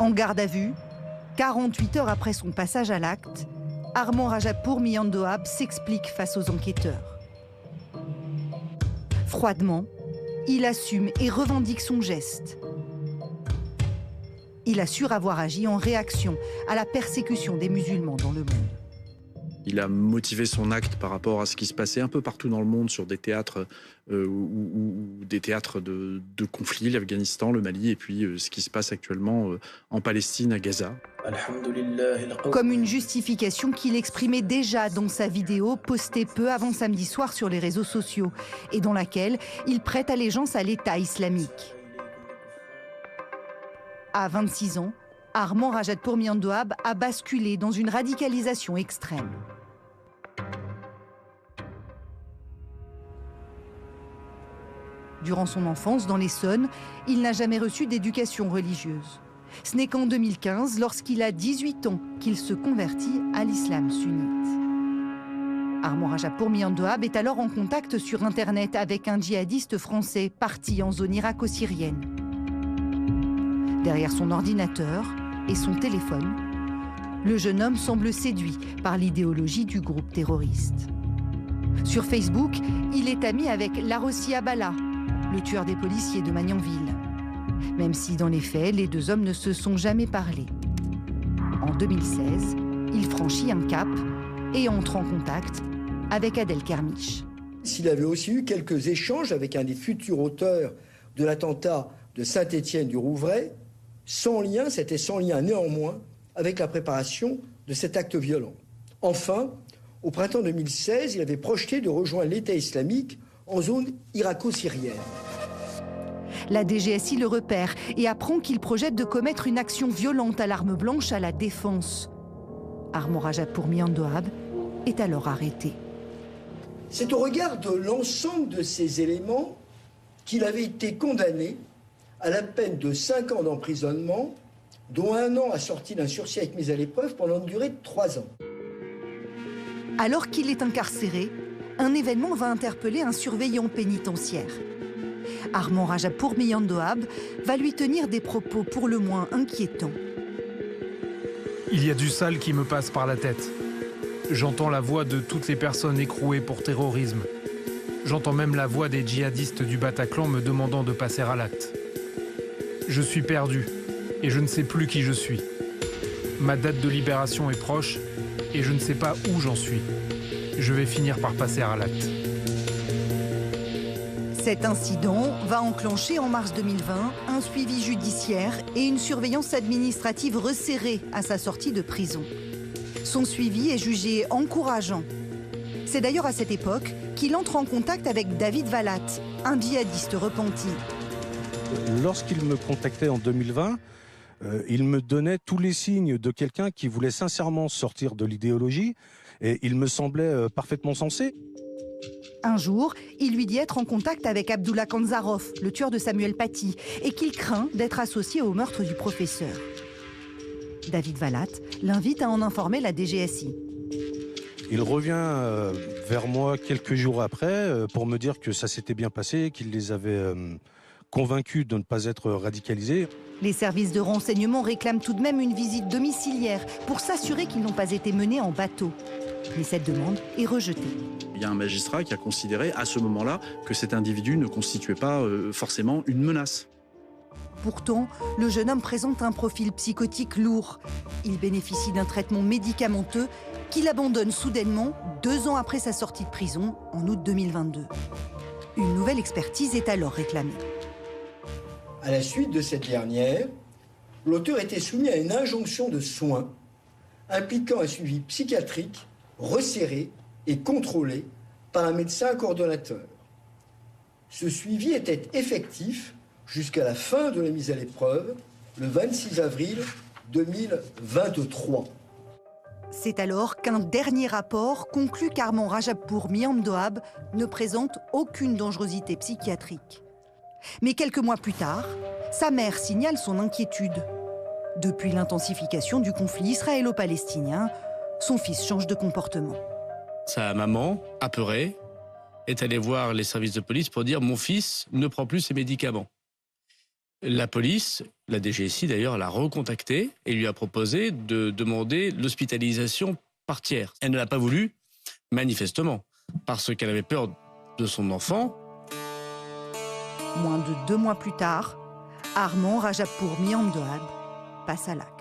En garde à vue, 48 heures après son passage à l'acte, Armand Rajapour Miandoab s'explique face aux enquêteurs. Froidement, il assume et revendique son geste. Il assure avoir agi en réaction à la persécution des musulmans dans le monde. Il a motivé son acte par rapport à ce qui se passait un peu partout dans le monde sur des théâtres ou des théâtres de conflits, l'Afghanistan, le Mali et puis ce qui se passe actuellement en Palestine, à Gaza. Comme une justification qu'il exprimait déjà dans sa vidéo postée peu avant samedi soir sur les réseaux sociaux et dans laquelle il prête allégeance à l'État islamique. À 26 ans, Armand Rajapour Miandoab a basculé dans une radicalisation extrême. Durant son enfance dans l'Essonne, il n'a jamais reçu d'éducation religieuse. Ce n'est qu'en 2015, lorsqu'il a 18 ans, qu'il se convertit à l'islam sunnite. Armand Rajapour Miandoab est alors en contact sur Internet avec un djihadiste français parti en zone irako-syrienne. Derrière son ordinateur et son téléphone, le jeune homme semble séduit par l'idéologie du groupe terroriste. Sur Facebook, il est ami avec Larossi Abala, le tueur des policiers de Magnanville. Même si dans les faits, les deux hommes ne se sont jamais parlé. En 2016, il franchit un cap et entre en contact avec Adel Kermiche. S'il avait aussi eu quelques échanges avec un des futurs auteurs de l'attentat de Saint-Étienne-du-Rouvray, c'était sans lien néanmoins avec la préparation de cet acte violent. Enfin, au printemps 2016, il avait projeté de rejoindre l'État islamique en zone irako-syrienne. La DGSI le repère et apprend qu'il projette de commettre une action violente à l'arme blanche à la Défense. Armand Rajapour Miandoab est alors arrêté. C'est au regard de l'ensemble de ces éléments qu'il avait été condamné à la peine de 5 ans d'emprisonnement, dont 1 an assorti d'un sursis avec mise à l'épreuve pendant une durée de 3 ans. Alors qu'il est incarcéré, un événement va interpeller un surveillant pénitentiaire. Armand Rajapour Miandoab va lui tenir des propos pour le moins inquiétants. Il y a du sale qui me passe par la tête. J'entends la voix de toutes les personnes écrouées pour terrorisme. J'entends même la voix des djihadistes du Bataclan me demandant de passer à l'acte. Je suis perdu et je ne sais plus qui je suis. Ma date de libération est proche et je ne sais pas où j'en suis. Je vais finir par passer à l'acte. Cet incident va enclencher en mars 2020 un suivi judiciaire et une surveillance administrative resserrée à sa sortie de prison. Son suivi est jugé encourageant. C'est d'ailleurs à cette époque qu'il entre en contact avec David Valat, un djihadiste repenti. Lorsqu'il me contactait en 2020, il me donnait tous les signes de quelqu'un qui voulait sincèrement sortir de l'idéologie et il me semblait parfaitement sensé. Un jour, il lui dit être en contact avec Abdullah Kanzarov, le tueur de Samuel Paty, et qu'il craint d'être associé au meurtre du professeur. David Valat l'invite à en informer la DGSI. Il revient vers moi quelques jours après pour me dire que ça s'était bien passé, qu'il les avait convaincus de ne pas être radicalisés. Les services de renseignement réclament tout de même une visite domiciliaire pour s'assurer qu'ils n'ont pas été menés en bateau. Mais cette demande est rejetée. Il y a un magistrat qui a considéré à ce moment-là que cet individu ne constituait pas forcément une menace. Pourtant, le jeune homme présente un profil psychotique lourd. Il bénéficie d'un traitement médicamenteux qu'il abandonne soudainement 2 ans après sa sortie de prison, en août 2022. Une nouvelle expertise est alors réclamée. À la suite de cette dernière, l'auteur était soumis à une injonction de soins impliquant un suivi psychiatrique resserré et contrôlé par un médecin coordonnateur. Ce suivi était effectif jusqu'à la fin de la mise à l'épreuve, le 26 avril 2023. C'est alors qu'un dernier rapport conclut qu'Armand Rajapour Miandoab ne présente aucune dangerosité psychiatrique. Mais quelques mois plus tard, sa mère signale son inquiétude. Depuis l'intensification du conflit israélo-palestinien, son fils change de comportement. Sa maman, apeurée, est allée voir les services de police pour dire « Mon fils ne prend plus ses médicaments ». La police, la DGSI d'ailleurs, l'a recontacté et lui a proposé de demander l'hospitalisation par tiers. Elle ne l'a pas voulu, manifestement, parce qu'elle avait peur de son enfant. Moins de 2 mois plus tard, Armand Rajapour Miandad passe à l'acte.